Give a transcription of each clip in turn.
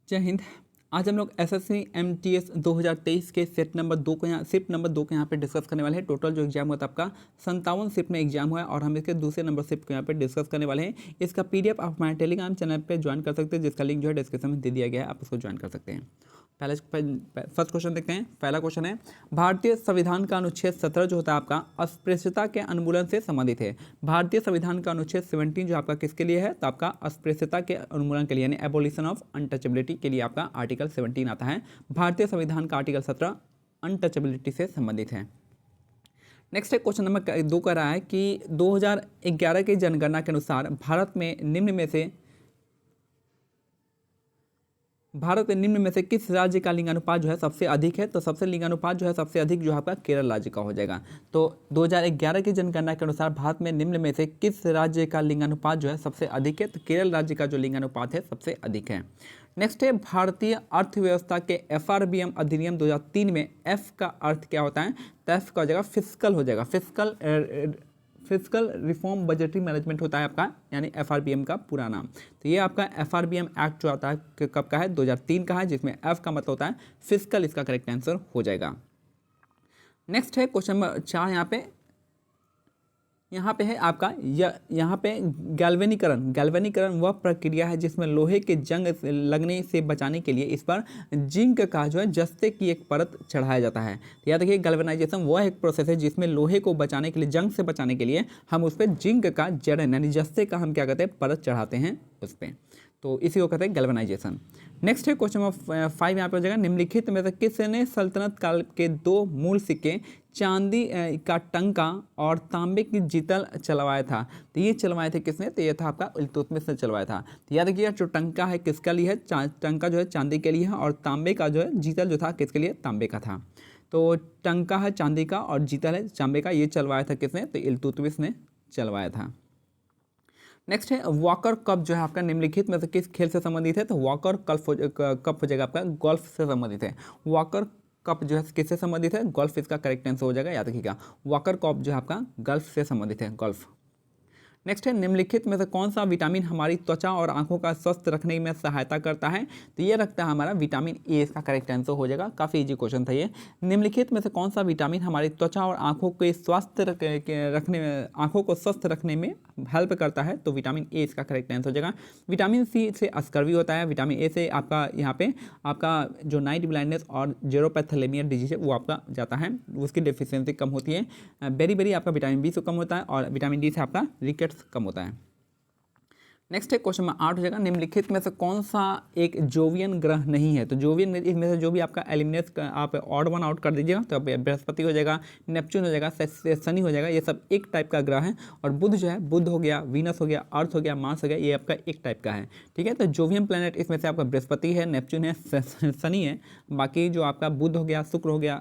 जय हिंद। आज हम लोग एसएससी एमटीएस 2023 के शिफ्ट नंबर 2 को यहाँ पे डिस्कस करने वाले हैं। टोटल जो एग्जाम हुआ था आपका 57 शिफ्ट में एग्जाम हुआ है और हम इसके दूसरे नंबर शिफ्ट को यहाँ पे डिस्कस करने वाले हैं। इसका पीडीएफ आप हमारे टेलीग्राम चैनल पे ज्वाइन कर सकते हैं, जिसका लिंक जो है डिस्क्रिप्शन में दे दिया गया है, आप उसको ज्वाइन कर सकते हैं। फर्स्ट क्वेश्चन देखते हैं। पहला क्वेश्चन है, भारतीय संविधान का अनुच्छेद 17 जो होता है आपका अस्पृश्यता के उन्मूलन से संबंधित है। भारतीय संविधान का अनुच्छेद 17 जो आपका किसके लिए है, तो आपका अस्पृश्यता के उन्मूलन के लिए यानी एबोलिशन ऑफ अनटचेबिलिटी के लिए आपका आर्टिकल 17 आता है। भारतीय संविधान का आर्टिकल 17 अनटचेबिलिटी से संबंधित है। नेक्स्ट है क्वेश्चन नंबर 2 कह रहा है कि 2011 की जनगणना के अनुसार भारत में निम्न में से किस राज्य का लिंगानुपात जो है सबसे अधिक है। तो सबसे लिंगानुपात जो है सबसे अधिक जो आपका केरल राज्य का हो जाएगा। तो 2011 की जनगणना के अनुसार भारत में निम्न में से किस राज्य का लिंगानुपात जो है सबसे अधिक है, तो केरल राज्य का जो लिंगानुपात है सबसे अधिक है। नेक्स्ट है, भारतीय अर्थव्यवस्था के एफआरबीएम अधिनियम 2003 में एफ का अर्थ क्या होता है, तो एफ का हो जाएगा फिस्कल हो जाएगा। फिस्कल रिफॉर्म बजटरी मैनेजमेंट होता है आपका, यानी एफआरबीएम का पूरा नाम। तो ये आपका एफआरबीएम एक्ट जो आता है कब का है, 2003 का है, जिसमें एफ का मतलब होता है फिस्कल, इसका करेक्ट आंसर हो जाएगा। नेक्स्ट है क्वेश्चन नंबर 4। यहाँ पे है आपका यहाँ पे गैल्वेनीकरण वह प्रक्रिया है जिसमें लोहे के जंग लगने से बचाने के लिए इस पर जिंक का जो है जस्ते की एक परत चढ़ाया जाता है। तो याद रखिए, गैल्वेनाइजेशन वह एक प्रोसेस है जिसमें लोहे को बचाने के लिए, जंग से बचाने के लिए हम उस पर जिंक का जड़न यानी जस्ते का हम क्या कहते हैं, परत चढ़ाते हैं उस पर। तो इसी को कहते हैं गैल्वेनाइजेशन। नेक्स्ट है क्वेश्चन नंबर 5 यहाँ पे हो जाएगा, निम्नलिखित में से किसने सल्तनत काल के 2 मूल सिक्के चांदी का टंका और तांबे की जीतल चलवाया था। तो ये चलवाए थे किसने, तो ये था आपका इल्तुतमिश ने चलवाया था। तो याद रखिएगा, जो टंका है किसका लिए है, टंका जो है चांदी के लिए है, और तांबे का जो है जीतल जो था किसके लिए, तांबे का था। तो टंका है चांदी का और जीतल है तांबे का, ये चलवाया था किसने, तो इल्तुतमिश ने चलवाया था। नेक्स्ट है, वॉकर कप जो है आपका निम्नलिखित में से किस खेल से संबंधित है, तो वॉकर कप हो जाएगा आपका गोल्फ से संबंधित है। वॉकर कप जो है किससे संबंधित है, गोल्फ, इसका करेक्ट आंसर हो जाएगा। याद रखिएगा, वॉकर कप जो है आपका गोल्फ से संबंधित है, गोल्फ। नेक्स्ट है, निम्नलिखित में से कौन सा विटामिन हमारी त्वचा और आंखों का स्वस्थ रखने में सहायता करता है, तो ये रखता है हमारा विटामिन ए, इसका करेक्ट आंसर हो जाएगा। काफ़ी इजी क्वेश्चन था ये। निम्नलिखित में से कौन सा विटामिन हमारी त्वचा और आंखों के स्वास्थ्य रखने में, आंखों को स्वस्थ रखने में हेल्प करता है, तो विटामिन ए इसका करेक्ट आंसर हो जाएगा। विटामिन सी से स्कर्वी होता है, विटामिन ए से आपका यहाँ पे आपका जो नाइट ब्लाइंडनेस और जेरोपैथेलेमिया डिजीज है वो आपका जाता है, उसकी डेफिशिएंसी कम होती है। बेरी आपका विटामिन बी से कम होता है और विटामिन डी से आपका रिकेट्स कम होता है। नेक्स्ट है क्वेश्चन नंबर 8 हो जाएगा, निम्नलिखित में से कौन सा एक जोवियन ग्रह नहीं है। तो जोवियन इसमें से जो भी आपका एलिमिनेट आप ऑड वन आउट कर दीजिएगा, तो बृहस्पति हो जाएगा, नेपच्यून हो जाएगा, शनि हो जाएगा, ये सब एक टाइप का ग्रह है। और बुध जो है, बुध हो गया, वीनस हो गया, अर्थ हो गया, मार्स हो गया, ये आपका एक टाइप का है। ठीक है, तो जोवियन प्लैनेट इसमें से आपका बृहस्पति है, नेपच्यून है, शनि है। बाकी जो आपका बुध हो गया, शुक्र हो गया,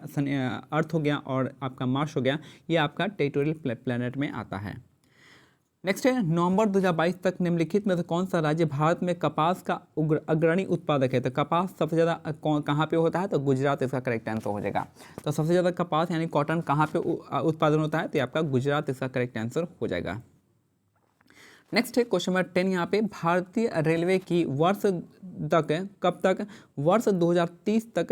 अर्थ हो गया और आपका मार्स हो गया, ये आपका टेरिटोरियल प्लैनेट में आता है। नेक्स्ट है, नवंबर 2022 तक निम्नलिखित में से कौन सा राज्य भारत में कपास का अग्रणी उत्पादक है। तो कपास सबसे ज़्यादा कहाँ पे होता है, तो गुजरात इसका करेक्ट आंसर हो जाएगा। तो सबसे ज़्यादा कपास यानी कॉटन कहाँ पे उत्पादन होता है, तो आपका गुजरात इसका करेक्ट आंसर हो जाएगा। नेक्स्ट है क्वेश्चन नंबर 10 यहाँ पे, भारतीय रेलवे की कब तक वर्ष 2030 तक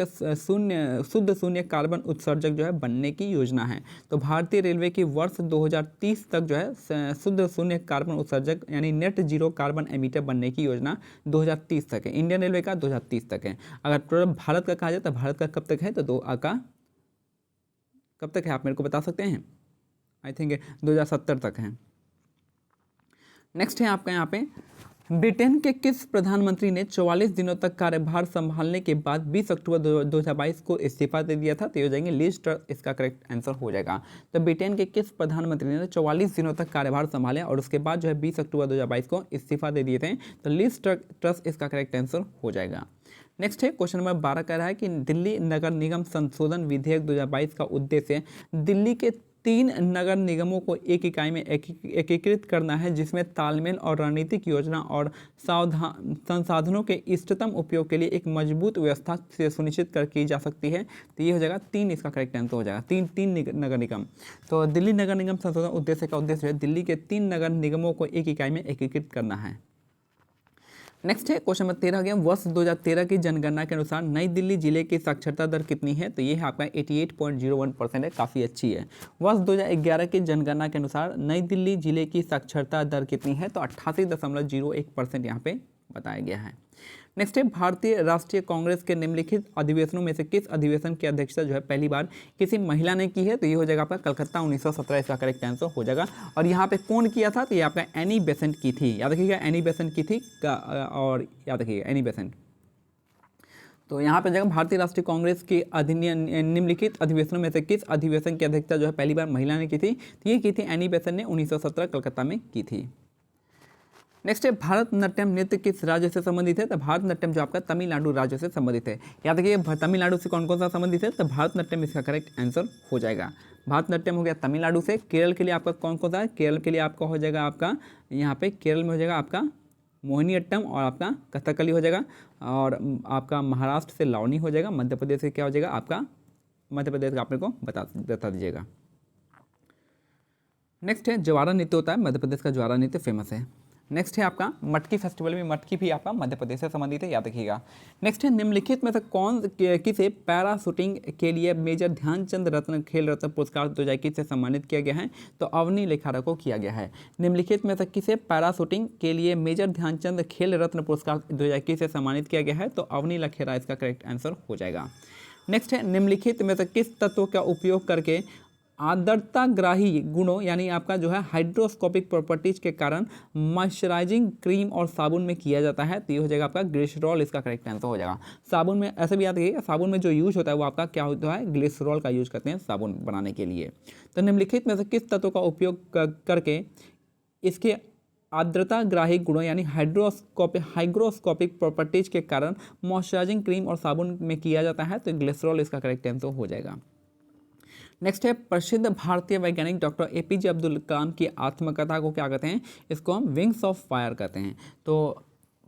शुद्ध शून्य कार्बन उत्सर्जक जो है बनने की योजना है। तो भारतीय रेलवे की वर्ष 2030 तक जो है शुद्ध शून्य कार्बन उत्सर्जक यानी नेट जीरो कार्बन एमिटर बनने की योजना 2030 तक है। इंडियन रेलवे का 2030 तक है। अगर पूरा भारत का कहा जाए तो भारत का कब तक है, तो कब तक है आप मेरे को बता सकते हैं। आई थिंक 2070 तक है। नेक्स्ट है आपका यहाँ पे, ब्रिटेन के किस प्रधानमंत्री ने 44 दिनों तक कार्यभार संभालने के बाद 20 अक्टूबर 2022 को इस्तीफा दे दिया था, तो ये हो जाएंगे लिज ट्रस, इसका करेक्ट आंसर हो जाएगा। तो ब्रिटेन के किस प्रधानमंत्री ने 44 दिनों तक कार्यभार संभाले और उसके बाद जो है 20 अक्टूबर 2022 को इस्तीफा दे दिए थे, तो लिज ट्रस इसका करेक्ट आंसर हो जाएगा। नेक्स्ट है क्वेश्चन नंबर 12 कह रहा है कि दिल्ली नगर निगम संशोधन विधेयक 2022 का उद्देश्य दिल्ली के 3 नगर निगमों को एक इकाई में एकीकृत करना है, जिसमें तालमेल और रणनीतिक योजना और संसाधनों के इष्टतम उपयोग के लिए एक मजबूत व्यवस्था से सुनिश्चित की जा सकती है। तो ये हो जाएगा 3, इसका करेक्ट आंसर हो जाएगा। 3 नगर निगम। तो दिल्ली नगर निगम संशोधन उद्देश्य का उद्देश्य है दिल्ली के 3 नगर निगमों को एक इकाई में एकीकृत करना है। नेक्स्ट है क्वेश्चन नंबर 13 गया, वर्ष 2013 की जनगणना के अनुसार नई दिल्ली जिले की साक्षरता दर कितनी है? तो ये है आपका 88.01% है, काफ़ी अच्छी है। वर्ष 2011 की जनगणना के अनुसार नई दिल्ली जिले की साक्षरता दर कितनी है? तो 88.01% यहाँ पे बताया गया है। नेक्स्ट है, भारतीय राष्ट्रीय कांग्रेस के निम्नलिखित अधिवेशनों में से किस अधिवेशन की अध्यक्षता जो है पहली बार किसी महिला ने की है? तो ये हो जाएगा आपका कलकत्ता 1917, इसका करेक्ट आंसर हो जाएगा। और यहाँ पे कौन किया था? तो ये आपका एनी बेसेंट की थी, याद रखिएगा एनी बेसेंट की थी और याद रखिएगा एनी बेसेंट। तो यहाँ पे जाएगा भारतीय राष्ट्रीय कांग्रेस के निम्नलिखित अधिवेशनों में से किस अधिवेशन की अध्यक्षता जो है पहली बार महिला ने की थी? तो ये की थी एनी बेसेंट ने 1917 कलकत्ता में की थी। नेक्स्ट है, भारतनाट्यम नृत्य किस राज्य से संबंधित है? तो भारतनाट्यम जो आपका तमिलनाडु राज्य से संबंधित है। याद रखिए तमिलनाडु से कौन कौन सा संबंधित है? तो भारतनाट्यम इसका करेक्ट आंसर हो जाएगा। भारतनाट्यम हो गया तमिलनाडु से। केरल के लिए आपका कौन कौन सा है? केरल के लिए आपका हो जाएगा आपका यहाँ पे केरल में हो जाएगा आपका मोहिनीअट्टम और आपका कथकली हो जाएगा। और आपका महाराष्ट्र से लावनी हो जाएगा। मध्य प्रदेश से क्या हो जाएगा आपका? मध्य प्रदेश का आप मेरे को बता दीजिएगा। नेक्स्ट है, जवारा नृत्य होता है, मध्य प्रदेश का जवारा नृत्य फेमस है। नेक्स्ट है आपका मटकी फेस्टिवल में, मटकी भी आपका मध्य प्रदेश से संबंधित है, याद रखिएगा। नेक्स्ट है, निम्नलिखित में से कौन किसे पैरा शूटिंग के लिए मेजर ध्यानचंद रत्न खेल रत्न पुरस्कार 2021 से सम्मानित किया गया है? तो अवनी लेखारा को किया गया है। निम्नलिखित में से किसे पैरा शूटिंग के लिए मेजर ध्यानचंद खेल रत्न पुरस्कार 2021 से सम्मानित किया गया है? तो अवनी लखेरा इसका करेक्ट आंसर हो जाएगा। नेक्स्ट है, निम्नलिखित में से किस तत्व का उपयोग करके आर्द्रताग्राही गुणों यानी आपका जो है हाइड्रोस्कोपिक प्रॉपर्टीज के कारण मॉइस्चराइजिंग क्रीम और साबुन में किया जाता है? तो ये हो जाएगा आपका ग्लिसरॉल, इसका करेक्ट आंसर हो जाएगा। साबुन में ऐसे भी याद रखिएगा, साबुन में जो यूज होता है वो आपका क्या होता है? ग्लिसरॉल का यूज करते हैं साबुन बनाने के लिए। तो निम्नलिखित में से किस तत्व का उपयोग करके इसके आर्द्रताग्राही गुणों यानी हाइग्रोस्कोपिक प्रॉपर्टीज के कारण मॉइस्चराइजिंग क्रीम और साबुन में किया जाता है? तो ग्लिसरॉल इसका करेक्ट आंसर हो जाएगा। नेक्स्ट है, प्रसिद्ध भारतीय वैज्ञानिक डॉक्टर एपीजे अब्दुल कलाम की आत्मकथा को क्या कहते हैं? इसको हम विंग्स ऑफ फायर कहते हैं। तो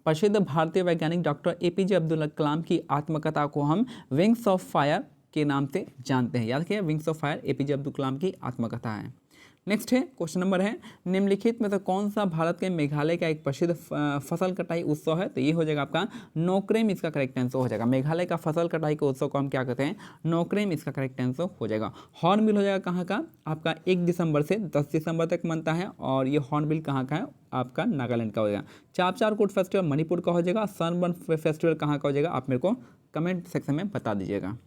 प्रसिद्ध भारतीय वैज्ञानिक डॉक्टर एपीजे अब्दुल कलाम की आत्मकथा को हम विंग्स ऑफ फायर के नाम से जानते हैं। याद रखिए Wings of Fire APJ Abdul Kalam की आत्मकथा है। नेक्स्ट है, क्वेश्चन नंबर है, निम्नलिखित में से कौन सा भारत के मेघालय का एक प्रसिद्ध फसल कटाई उत्सव है? तो ये हो जाएगा आपका नोक्रेम, इसका करेक्ट आंसर हो जाएगा। मेघालय का फसल कटाई के उत्सव को हम क्या कहते हैं? नोक्रेम, इसका करेक्ट आंसर हो जाएगा। हॉर्नबिल हो जाएगा कहाँ का? आपका 1 दिसंबर से 10 दिसंबर तक मनता है। और ये हॉर्नबिल कहाँ का है? आपका नागालैंड का हो जाएगा। चापचारकोट फेस्टिवल मणिपुर का हो जाएगा। सनबर्न फेस्टिवल कहाँ का हो जाएगा? आप मेरे को कमेंट सेक्शन में बता दीजिएगा।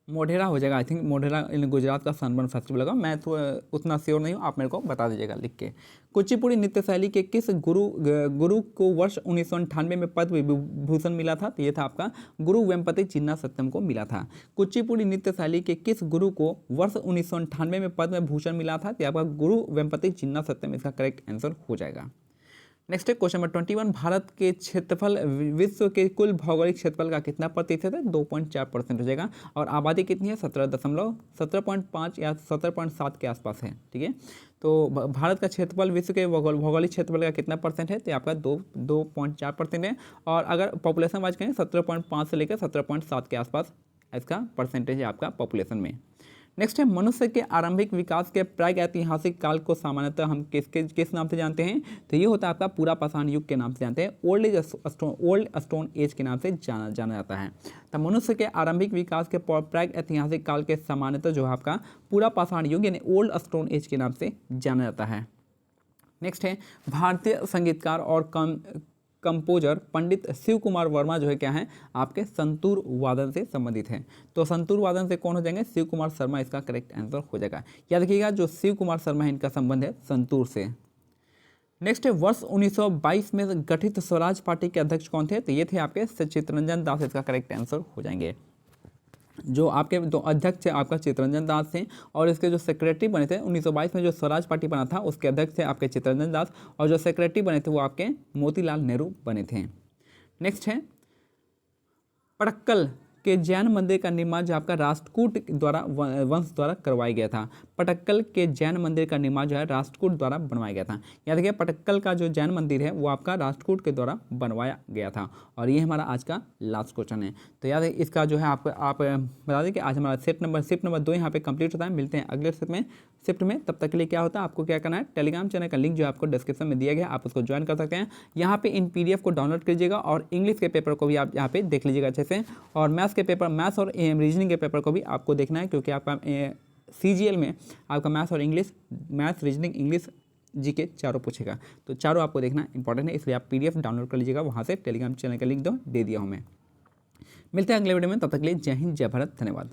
मोढेरा हो जाएगा, आई थिंक मोढेरा इन गुजरात का सनबर्न फेस्टिवल होगा। मैं तो उतना श्योर नहीं हूँ, आप मेरे को बता दीजिएगा लिख के। कुचिपुड़ी नृत्य शैली के किस गुरु को वर्ष 1998 में पद्म विभूषण मिला था? तो ये था आपका गुरु वेम्पति चिन्ना सत्यम को मिला था। कुचिपुड़ी नृत्य शैली के किस गुरु को वर्ष 1998 में पद्म भूषण मिला था? तो आपका गुरु वेम्पति चिन्ना सत्यम, इसका करेक्ट आंसर हो जाएगा। नेक्स्ट है क्वेश्चन नंबर 21, भारत के क्षेत्रफल विश्व के कुल भौगोलिक क्षेत्रफल का कितना प्रतिशत है? 2.4% हो जाएगा। और आबादी कितनी है? 17.5 या 17.7 के आसपास है। ठीक है, तो भारत का क्षेत्रफल विश्व के भौगोलिक क्षेत्रफल का कितना परसेंट है? तो आपका 2.4% है। और अगर पॉपुलेशन वाइज कहें 17.5 से लेकर 17.7 के आसपास इसका परसेंटेज है आपका पॉपुलेशन में। नेक्स्ट है, मनुष्य के आरंभिक विकास के प्राग ऐतिहासिक काल को सामान्यतः हम किस नाम से जानते हैं? तो ये होता है आपका पूरा पाषाण युग के नाम से जानते हैं। ओल्ड स्टोन एज के नाम से जाना जाता है। तो मनुष्य के आरंभिक विकास के प्राग ऐतिहासिक काल के सामान्यतः जो है आपका पूरा पाषाण युग यानी ओल्ड स्टोन एज के नाम से जाना जाता है। नेक्स्ट है, भारतीय संगीतकार और कंपोजर पंडित शिव कुमार वर्मा जो है क्या है? आपके संतूर वादन से संबंधित है। तो संतूर वादन से कौन हो जाएंगे? शिव कुमार शर्मा, इसका करेक्ट आंसर हो जाएगा। याद रखिएगा जो शिव कुमार शर्मा है इनका संबंध है संतूर से। नेक्स्ट है, वर्ष 1922 में गठित स्वराज पार्टी के अध्यक्ष कौन थे? तो ये थे आपके चित्तरंजन दास, इसका करेक्ट आंसर हो जाएंगे। जो आपके दो अध्यक्ष थे आपका चित्तरंजन दास थे, और इसके जो सेक्रेटरी बने थे 1922 में जो स्वराज पार्टी बना था उसके अध्यक्ष थे आपके चित्तरंजन दास, और जो सेक्रेटरी बने थे वो आपके मोतीलाल नेहरू बने थे। नेक्स्ट है, पड़क्कल के जैन मंदिर का निर्माण जो आपका राष्ट्रकूट द्वारा वंश द्वारा करवाया गया था। पटक्कल के जैन मंदिर का निर्माण जो है राष्ट्रकूट द्वारा बनवाया गया था। याद रखिए पटक्कल का जो जैन मंदिर है वो आपका राष्ट्रकूट के द्वारा बनवाया गया था। और ये हमारा आज का लास्ट क्वेश्चन है। तो याद है इसका जो है आप बता दें कि आज हमारा शिफ्ट नंबर 2 यहाँ पे कंप्लीट होता है। मिलते हैं अगले शिफ्ट में। तब तक के लिए क्या होता है, आपको क्या करना है, टेलीग्राम चैनल का लिंक जो है आपको डिस्क्रिप्शन में दिया गया है, आप उसको ज्वाइन कर सकते हैं। यहाँ पे इन PDF को डाउनलोड कीजिएगा और इंग्लिश के पेपर को भी आप यहाँ पे देख लीजिएगा अच्छे से। और मैथ्स और रीजनिंग के पेपर को भी आपको देखना है, क्योंकि आपका CGL में आपका मैथ्स रीजनिंग इंग्लिश GK चारों पूछेगा। तो चारों आपको देखना इंपॉर्टेंट है, इसलिए आप PDF डाउनलोड कर लीजिएगा वहाँ से। टेलीग्राम चैनल का लिंक दे दिया हूँ मैं। मिलते हैं अगले वीडियो में, तब तक के लिए जय हिंद, जय भारत, धन्यवाद।